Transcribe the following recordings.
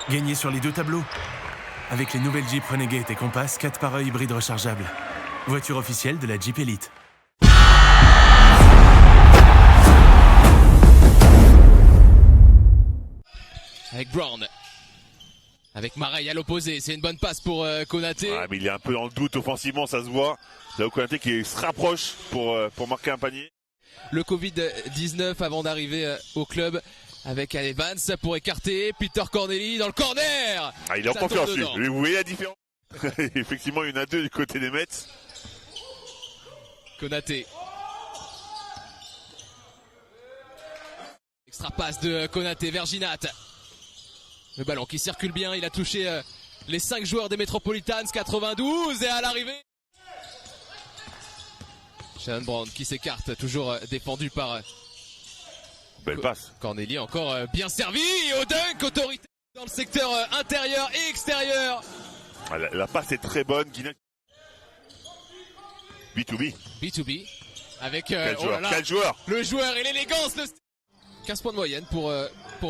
Gagnez sur les deux tableaux. Avec les nouvelles Jeep Renegade et Compass 4x1 hybride rechargeable. Voiture officielle de la Jeep Elite. Avec Brown. Avec Mareille à l'opposé, c'est une bonne passe pour Konaté. Ouais, mais il est un peu dans le doute offensivement, ça se voit. Là, Konaté qui se rapproche pour marquer un panier. Le Covid-19 avant d'arriver au club avec Evans pour écarter Peter Corneli dans le corner. Ah, il est en Ça confiance, tombe lui. dedans. Vous voyez la différence? Effectivement, il y en a deux du côté des Mets. Konaté. Extra passe de Konaté vers Ginat. Le ballon qui circule bien, il a touché les 5 joueurs des Metropolitans, 92 et à l'arrivée. Shannon Brown qui s'écarte, toujours défendu par Belle passe. Corneli, encore bien servi au dunk, autorité dans le secteur intérieur et extérieur. Ah, la passe est très bonne. Guinée. B2B. B2B avec Quel oh joueur, là là, quel joueur. le joueur et l'élégance. 15 points de moyenne pour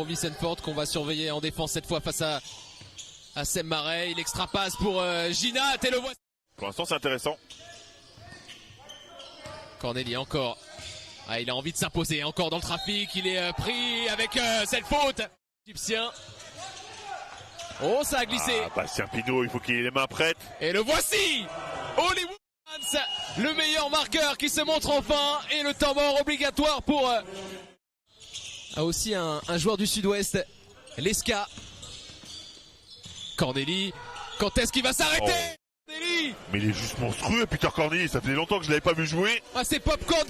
Vincent Ford qu'on va surveiller en défense cette fois face à Sem Mareille. L'extra passe pour Ginat et le voici. Pour l'instant, c'est intéressant. Corneli encore. Ah, il a envie de s'imposer encore dans le trafic. Il est pris avec cette faute. Égyptien. Oh, ça a glissé. Ah, Bastien Pinot, il faut qu'il ait les mains prêtes. Et le voici. Hollywood Hans, le meilleur marqueur qui se montre enfin. Et le temps mort obligatoire pour aussi un joueur du sud-ouest, Lesca. Corneli. Quand est-ce qu'il va s'arrêter? Corneli. Mais il est juste monstrueux, Peter Corneli. Ça faisait longtemps que je l'avais pas vu jouer. Ah, c'est Popcorn.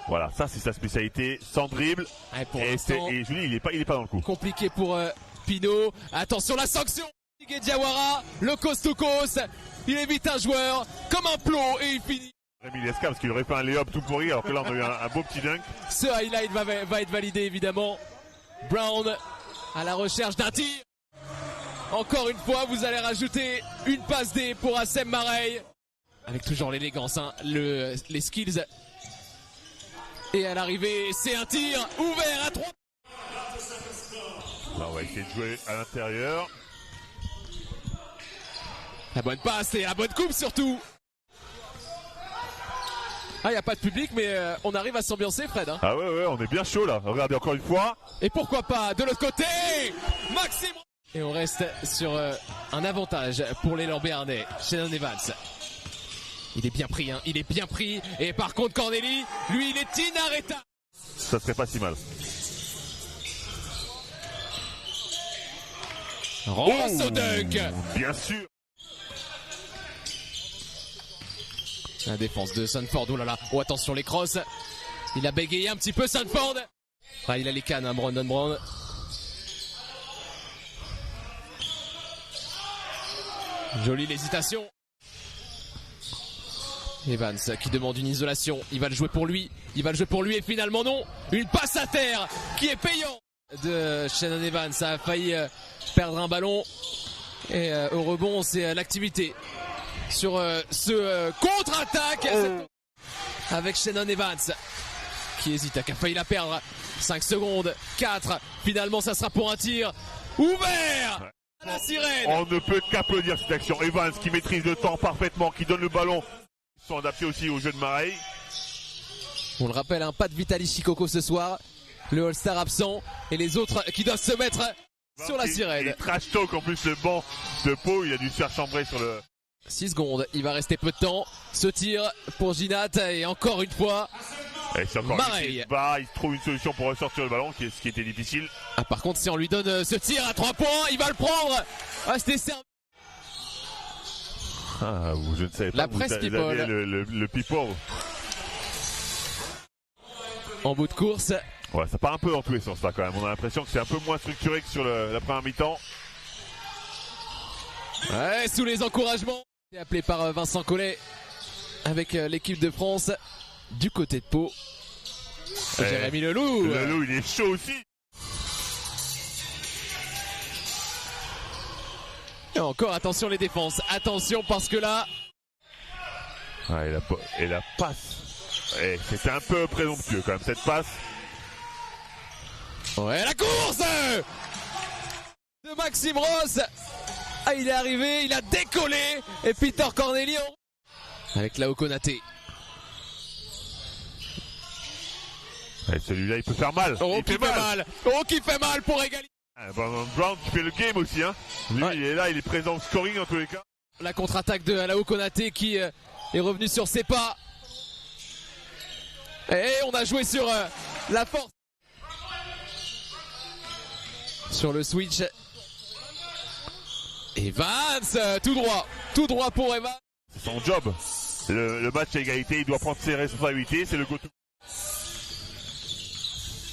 Voilà, ça c'est sa spécialité, sans dribble. Ouais, pour Et l'instant, je dis, il est pas dans le coup. compliqué pour Pinot. Attention la sanction. Diawara, le coast-to-coast. Il évite un joueur comme un plomb et il finit. Rémi Lesca parce qu'il aurait fait un lay-up tout pourri alors que là on a eu un beau petit dunk. Ce highlight va être validé évidemment. Brown à la recherche d'un tir. Encore une fois, vous allez rajouter une passe D pour Sem Mareille. Avec toujours l'élégance, hein, les skills. Et à l'arrivée, c'est un tir ouvert à 3. Là on va essayer de jouer à l'intérieur. La bonne passe et la bonne coupe surtout. Ah, il n'y a pas de public, mais on arrive à s'ambiancer, Fred. Hein. Ah ouais, on est bien chaud là. Regardez encore une fois. Et pourquoi pas de l'autre côté, Maxime. Et on reste sur un avantage pour l'élan béarnais. Shannon Evans. Il est bien pris, hein. Il est bien pris. Et par contre, Corneli, lui, il est inarrêtable. Ça serait pas si mal. Renverse au dunk. Bien sûr. La défense de Sanford, oh là là, oh attention les crosses. Il a bégayé un petit peu Sanford. Ah, il a les cannes, hein, Brandon Brown. Jolie l'hésitation. Evans qui demande une isolation, il va le jouer pour lui. Et finalement non. Une passe à terre qui est payante de Shannon Evans. Ça a failli perdre un ballon. Et au rebond, c'est l'activité sur ce contre-attaque avec Shannon Evans qui hésite, qui a failli la perdre. 5 secondes, 4, finalement ça sera pour un tir ouvert. La sirène. On ne peut qu'applaudir cette action. Evans qui maîtrise le temps parfaitement, qui donne le ballon. Ils sont adaptés aussi au jeu de Mareille. On le rappelle, hein, pas de Vitaly Chikoko ce soir, le All-Star absent et les autres qui doivent se mettre sur la sirène. Et trash talk en plus, le banc de Pau, il a dû se faire chambrer sur le... 6 secondes, il va rester peu de temps. Ce tir pour Ginat et encore une fois Et c'est encore Mareille. il trouve une solution pour ressortir le ballon, ce qui était difficile. Ah, par contre, si on lui donne ce tir à 3 points, il va le prendre. Ah, c'était servi. Ah, je ne savais pas. La presse people. Le people. En bout de course. Ouais, ça part un peu dans tous les sens là quand même. On a l'impression que c'est un peu moins structuré que sur la première mi-temps. Ouais, sous les encouragements. C'est appelé par Vincent Collet avec l'équipe de France du côté de Pau. Jérémy Leloup. Leloup, il est chaud aussi. Et encore, attention les défenses. Attention parce que là... Ah, et la passe. C'était un peu présomptueux quand même cette passe. Ouais, la course De Maxime Ross. Ah, il est arrivé, il a décollé. Et Peter Corneli avec Lao Konaté. Et celui-là, il peut faire mal. Oh, il fait mal. Oh, qui fait mal pour égaliser. Brown qui fait le game aussi. Hein. Lui, ouais. il est là, il est présent au scoring en tous les cas. La contre-attaque de Lao Konaté qui est revenu sur ses pas. Et on a joué sur la force. Sur le switch. Evans, tout droit pour Evans. C'est son job. Le match à égalité, il doit prendre ses responsabilités, c'est le go-to.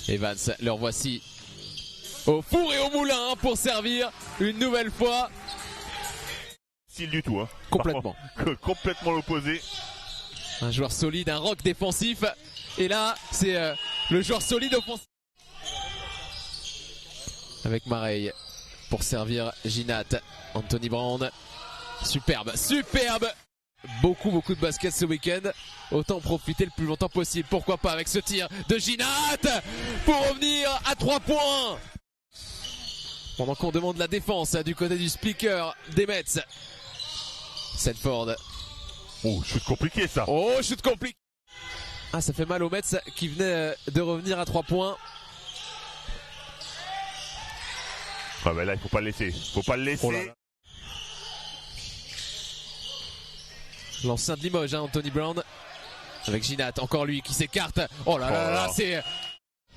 Evans, leur voici au four et au moulin pour servir une nouvelle fois. Style du tout. Hein. Complètement. Complètement l'opposé. Un joueur solide, un rock défensif. Et là, c'est le joueur solide offensif. Avec Mareille pour servir Ginat. Anthony Brand. Superbe. Beaucoup de basket ce week-end. Autant profiter le plus longtemps possible. Pourquoi pas avec ce tir de Ginat pour revenir à 3 points. Pendant qu'on demande la défense du côté du speaker des Mets. Sanford. Oh, shoot compliqué ça. Oh, shoot compliqué. Ah, ça fait mal aux Mets qui venaient de revenir à 3 points. Ah ben là, il faut pas le laisser. Oh là là. L'ancien de Limoges, hein, Anthony Brown. Avec Ginat, encore lui qui s'écarte. Oh là là, c'est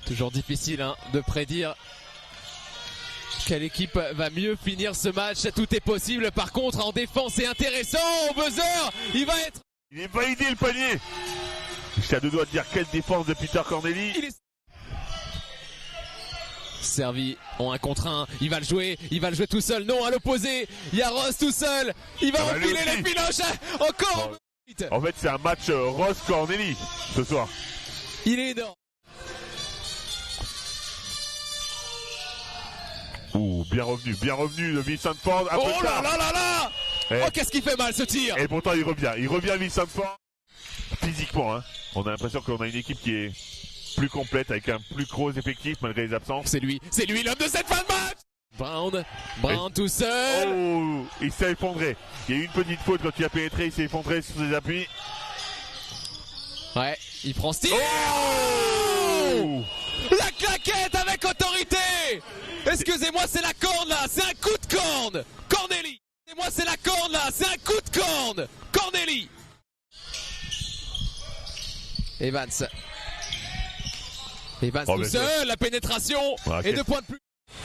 toujours difficile de prédire quelle équipe va mieux finir ce match. Tout est possible. Par contre, en défense, c'est intéressant. Au buzzer, il est validé le panier. J'étais à deux doigts de dire quelle défense de Peter Corneli. Il est servi en 1 contre 1. Il va le jouer tout seul. Non, à l'opposé. Il y a Ross tout seul. Il va enfiler les piloches. Encore. En fait, c'est un match Ross-Corneli ce soir. Il est énorme. Ouh, bien revenu de Vincent Ford. Oh là là là là. Oh, qu'est-ce qui fait mal ce tir. Et pourtant il revient Vincent Ford. Physiquement, hein. On a l'impression qu'on a une équipe qui est plus complète avec un plus gros effectif malgré les absences. C'est lui l'homme de cette fin de match. Brown tout seul. Oh, il s'est effondré. Il y a eu une petite faute quand il a pénétré, il s'est effondré sur ses appuis. Ouais, il prend ce tir. Oh, la claquette avec autorité. Excusez-moi, c'est la corne là, c'est un coup de corne. Corneli. Excusez-moi, c'est la corne là, c'est un coup de corne. Corneli. Evans tout seul, la pénétration et 2 points de plus.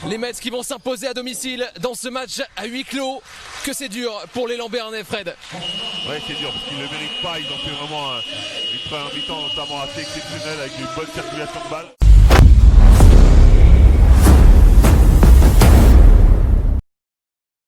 Les Mets qui vont s'imposer à domicile dans ce match à huis clos. Que c'est dur pour les Lambernais, Fred. Ouais, c'est dur parce qu'ils ne le méritent pas. Ils ont fait vraiment une première mi-temps notamment assez exceptionnelle avec une bonne circulation de balles.